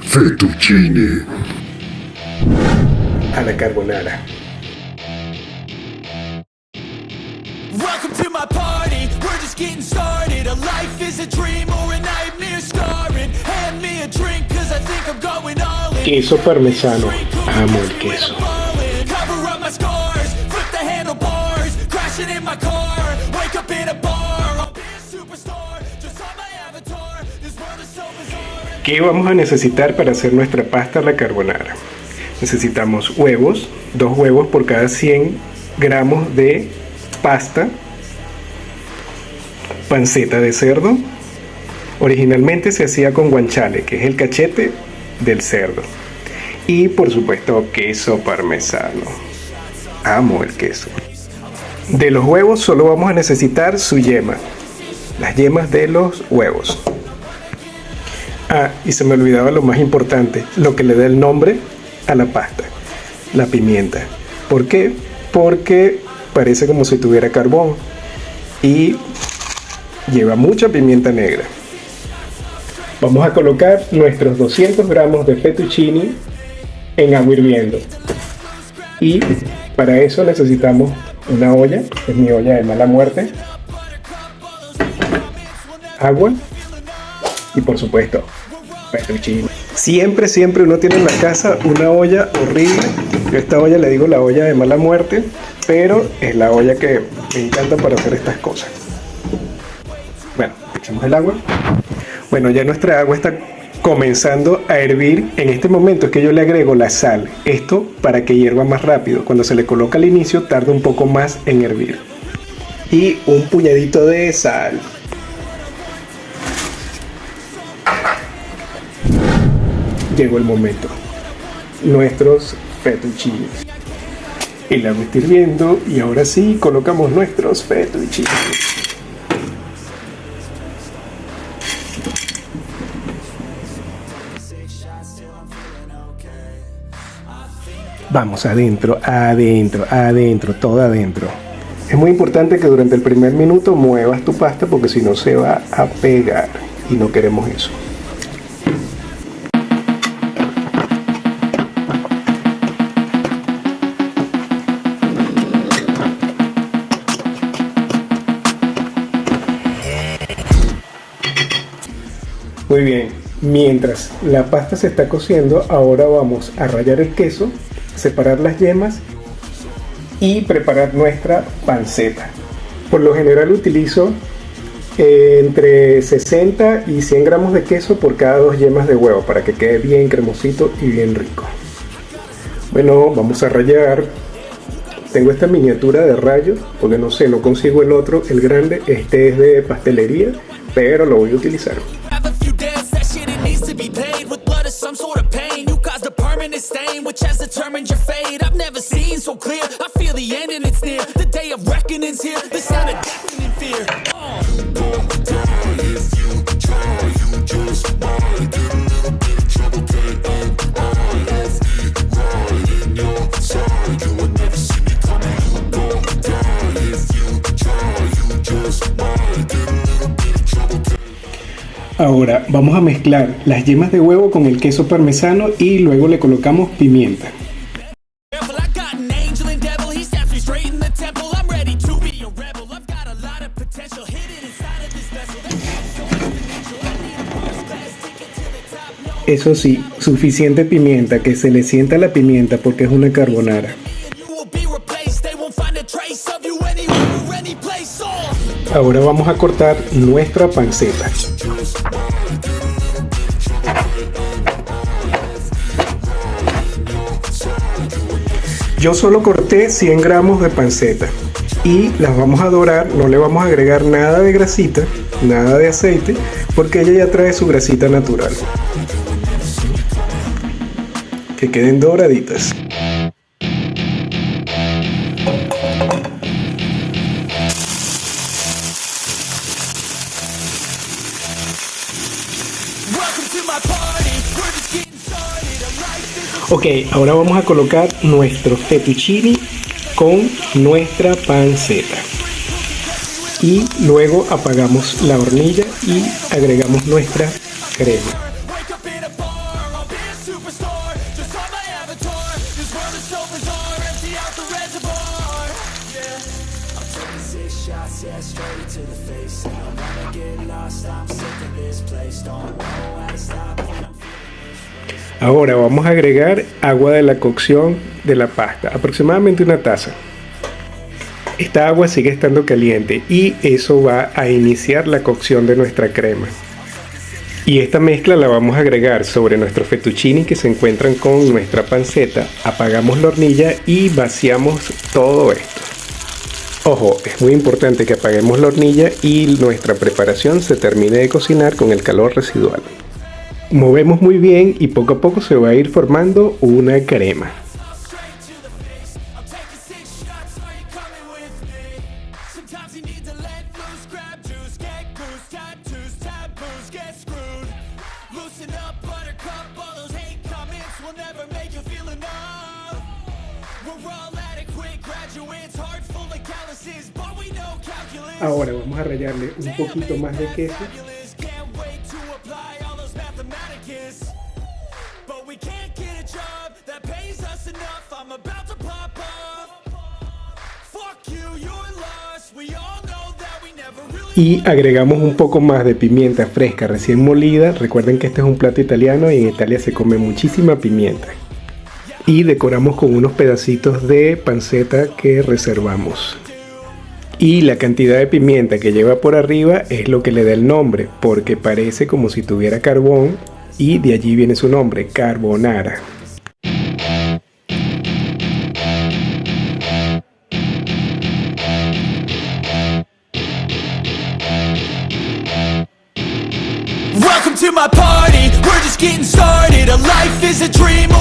Fettuccine alla carbonara. Welcome to my party, we're just getting started. A life is a dream or a nightmare scarring. Hand me a drink cause I think I'm going all in. Queso parmesano, amo el queso. Cover up my scars, flip the handlebars, crashing in my car, wake up in a bar. I'll be a superstar, just on my avatar. This world is so bizarre. ¿Qué vamos a necesitar para hacer nuestra pasta a la carbonara? Necesitamos huevos, 2 huevos por cada 100 gramos de pasta, panceta de cerdo. Originalmente se hacía con guanciale, que es el cachete del cerdo, y por supuesto queso parmesano. Amo el queso. De los huevos solo vamos a necesitar su yema, las yemas de los huevos. Ah, y se me olvidaba lo más importante, lo que le da el nombre a la pasta: la pimienta. ¿Por qué? Porque parece como si tuviera carbón y lleva mucha pimienta negra. Vamos a colocar nuestros 200 gramos de fettuccine en agua hirviendo, y para eso necesitamos una olla, es mi olla de mala muerte, agua y por supuesto fettuccine. Siempre uno tiene en la casa una olla horrible. Yo a esta olla le digo la olla de mala muerte, pero es la olla que me encanta para hacer estas cosas. Bueno, echamos el agua. Bueno, ya nuestra agua está comenzando a hervir. En este momento es que yo le agrego la sal. Esto para que hierva más rápido. Cuando se le coloca al inicio tarda un poco más en hervir. Y un puñadito de sal. Llegó el momento. Nuestros fettuccines. El agua está hirviendo y ahora sí colocamos nuestros fettuccines. Vamos adentro, todo adentro. Es muy importante que durante el primer minuto muevas tu pasta porque si no se va a pegar y no queremos eso. Muy bien, mientras la pasta se está cociendo, ahora vamos a rallar el queso, separar las yemas y preparar nuestra panceta. Por lo general utilizo entre 60 y 100 gramos de queso por cada 2 yemas de huevo para que quede bien cremosito y bien rico. Bueno, vamos a rallar. Tengo esta miniatura de rayo porque no sé, no consigo el otro, el grande. Este es de pastelería, pero lo voy a utilizar. Some sort of pain, you caused a permanent stain, which has determined your fate. I've never seen so clear, I feel the end and it's near. The day of reckoning's here, the sound of deafening fear. Don't die if you try, you just might get a little bit of trouble, K-O-I-F-E, right in your side, you would never see me coming. Don't die if you try, you just might get a little bit of trouble. Ahora vamos a mezclar las yemas de huevo con el queso parmesano y luego le colocamos pimienta. Eso sí, suficiente pimienta, que se le sienta la pimienta porque es una carbonara. Ahora vamos a cortar nuestra panceta. Yo solo corté 100 gramos de panceta y las vamos a dorar. No le vamos a agregar nada de grasita, nada de aceite, porque ella ya trae su grasita natural. Que queden doraditas. Ok, ahora vamos a colocar nuestro fettuccine con nuestra panceta. Y luego apagamos la hornilla y agregamos nuestra crema. Ahora vamos a agregar agua de la cocción de la pasta, aproximadamente una taza. Esta agua sigue estando caliente y eso va a iniciar la cocción de nuestra crema. Y esta mezcla la vamos a agregar sobre nuestros fettuccini que se encuentran con nuestra panceta. Apagamos la hornilla y vaciamos todo esto. Ojo, es muy importante que apaguemos la hornilla y nuestra preparación se termine de cocinar con el calor residual. Movemos muy bien y poco a poco se va a ir formando una crema. Ahora vamos a rallarle un poquito más de queso. Y agregamos un poco más de pimienta fresca recién molida. Recuerden que este es un plato italiano y en Italia se come muchísima pimienta. Y decoramos con unos pedacitos de panceta que reservamos. Y la cantidad de pimienta que lleva por arriba es lo que le da el nombre, porque parece como si tuviera carbón y de allí viene su nombre, carbonara. Welcome to my party, we're just getting started. A life is a dream.